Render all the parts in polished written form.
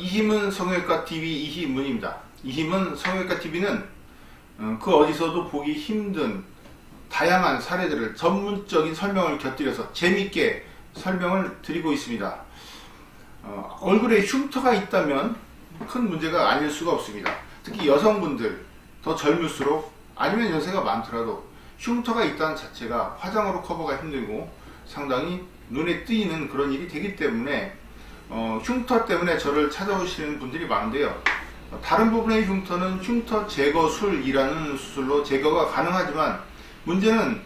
이힘은 성형외과 TV 이희문입니다. 이힘은 성형외과 TV는 그 어디서도 보기 힘든 다양한 사례들을 전문적인 설명을 곁들여서 재밌게 설명을 드리고 있습니다. 얼굴에 흉터가 있다면 큰 문제가 아닐 수가 없습니다. 특히 여성분들 더 젊을수록 아니면 연세가 많더라도 흉터가 있다는 자체가 화장으로 커버가 힘들고 상당히 눈에 띄는 그런 일이 되기 때문에 흉터 때문에 저를 찾아오시는 분들이 많은데요. 다른 부분의 흉터는 흉터 제거술이라는 수술로 제거가 가능하지만 문제는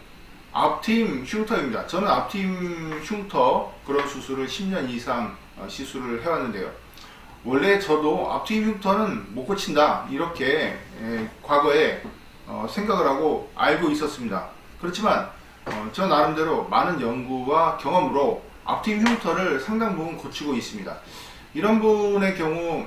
앞트임 흉터입니다. 저는 앞트임 흉터 그런 수술을 10년 이상 시술을 해왔는데요. 원래 저도 앞트임 흉터는 못 고친다 이렇게 과거에 생각을 하고 알고 있었습니다. 그렇지만 저 나름대로 많은 연구와 경험으로 앞트임 흉터를 상당 부분 고치고 있습니다. 이런 분의 경우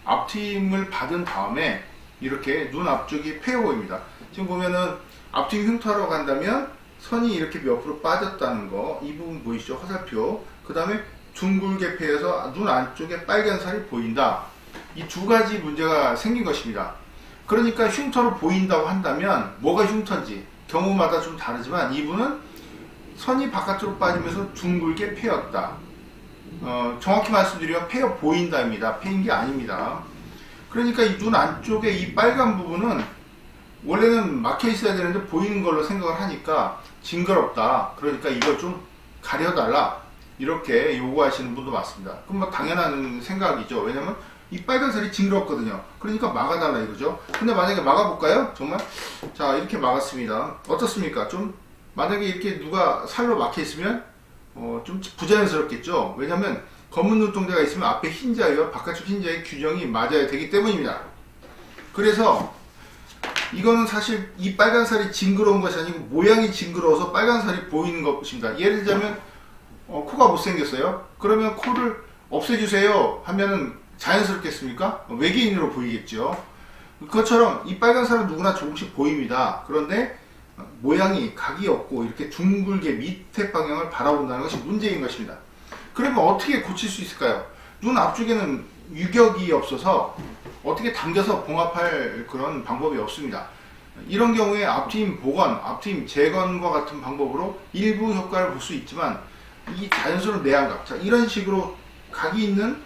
앞트임을 받은 다음에 이렇게 눈 앞쪽이 패여 보입니다. 지금 보면은 앞트임 흉터라고 한다면 선이 이렇게 옆으로 빠졌다는 거, 이 부분 보이시죠? 화살표. 그 다음에 둥글게 패여서 눈 안쪽에 빨간 살이 보인다. 이 두 가지 문제가 생긴 것입니다. 그러니까 흉터로 보인다고 한다면 뭐가 흉터인지 경우마다 좀 다르지만 이분은 선이 바깥으로 빠지면서 둥글게 패였다. 정확히 말씀드리면 패여 보인다입니다. 패인 게 아닙니다. 그러니까 이 눈 안쪽에 이 빨간 부분은 원래는 막혀 있어야 되는데 보이는 걸로 생각을 하니까 징그럽다. 그러니까 이걸 좀 가려달라. 이렇게 요구하시는 분도 많습니다. 그럼 뭐 당연한 생각이죠. 왜냐면 이 빨간 살이 징그럽거든요. 그러니까 막아달라 이거죠. 근데 만약에 막아볼까요? 정말? 자, 이렇게 막았습니다. 어떻습니까? 좀 만약에 이렇게 누가 살로 막혀 있으면 좀 부자연스럽겠죠. 왜냐면 검은 눈동자가 있으면 앞에 흰자위와 바깥쪽 흰자위 규정이 맞아야 되기 때문입니다. 그래서 이거는 사실 이 빨간 살이 징그러운 것이 아니고 모양이 징그러워서 빨간 살이 보이는 것입니다. 예를 들자면 코가 못생겼어요. 그러면 코를 없애주세요 하면은 자연스럽겠습니까? 외계인으로 보이겠죠. 그것처럼 이 빨간 살은 누구나 조금씩 보입니다. 그런데 모양이 각이 없고 이렇게 둥글게 밑에 방향을 바라본다는 것이 문제인 것입니다. 그러면 어떻게 고칠 수 있을까요? 눈 앞쪽에는 유격이 없어서 어떻게 당겨서 봉합할 그런 방법이 없습니다. 이런 경우에 앞트임 복원, 앞트임 재건과 같은 방법으로 일부 효과를 볼 수 있지만 이 자연스러운 내안각, 자, 이런 식으로 각이 있는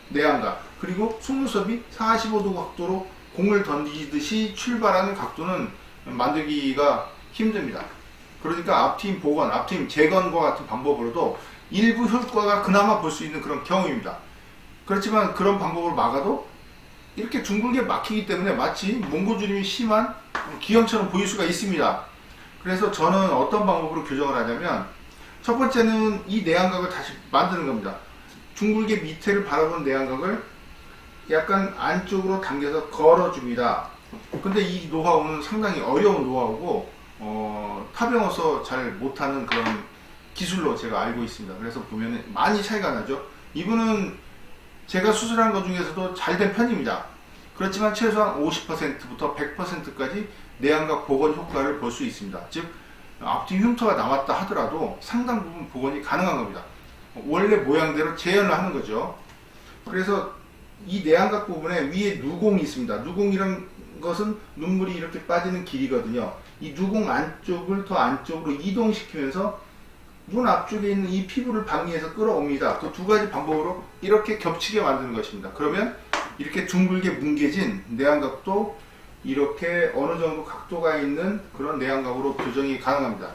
내안각, 그리고 속눈썹이 45도 각도로 공을 던지듯이 출발하는 각도는 만들기가 힘듭니다. 그러니까 앞트임 복원, 앞트임 재건과 같은 방법으로도 일부 효과가 그나마 볼 수 있는 그런 경우입니다. 그렇지만 그런 방법을 막아도 이렇게 둥글게 막히기 때문에 마치 몽고주름이 심한 기형처럼 보일 수가 있습니다. 그래서 저는 어떤 방법으로 교정을 하냐면 첫 번째는 이 내안각을 다시 만드는 겁니다. 둥글게 밑에를 바라보는 내안각을 약간 안쪽으로 당겨서 걸어줍니다. 근데 이 노하우는 상당히 어려운 노하우고 타병어서 잘 못하는 그런 기술로 제가 알고 있습니다. 그래서 보면 많이 차이가 나죠. 이분은 제가 수술한 것 중에서도 잘 된 편입니다. 그렇지만 최소한 50%부터 100%까지 내안각 복원 효과를 볼 수 있습니다. 즉 앞뒤 흉터가 남았다 하더라도 상당 부분 복원이 가능한 겁니다. 원래 모양대로 재현을 하는 거죠. 그래서 이 내안각 부분에 위에 누공이 있습니다. 누공이란 것은 눈물이 이렇게 빠지는 길이거든요. 이 누공 안쪽을 더 안쪽으로 이동시키면서 눈 앞쪽에 있는 이 피부를 방해해서 끌어옵니다. 그 두 가지 방법으로 이렇게 겹치게 만드는 것입니다. 그러면 이렇게 둥글게 뭉개진 내안각도 이렇게 어느 정도 각도가 있는 그런 내안각으로 교정이 가능합니다.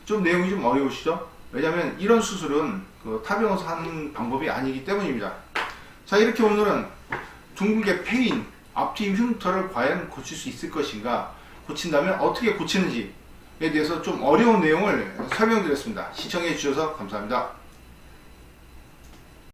좀 내용이 좀 어려우시죠? 왜냐하면 이런 수술은 타병어서 하는 방법이 아니기 때문입니다. 자, 이렇게 오늘은 둥글게 패인 앞트임 흉터를 과연 고칠 수 있을 것인가, 고친다면 어떻게 고치는지에 대해서 좀 어려운 내용을 설명드렸습니다. 시청해 주셔서 감사합니다.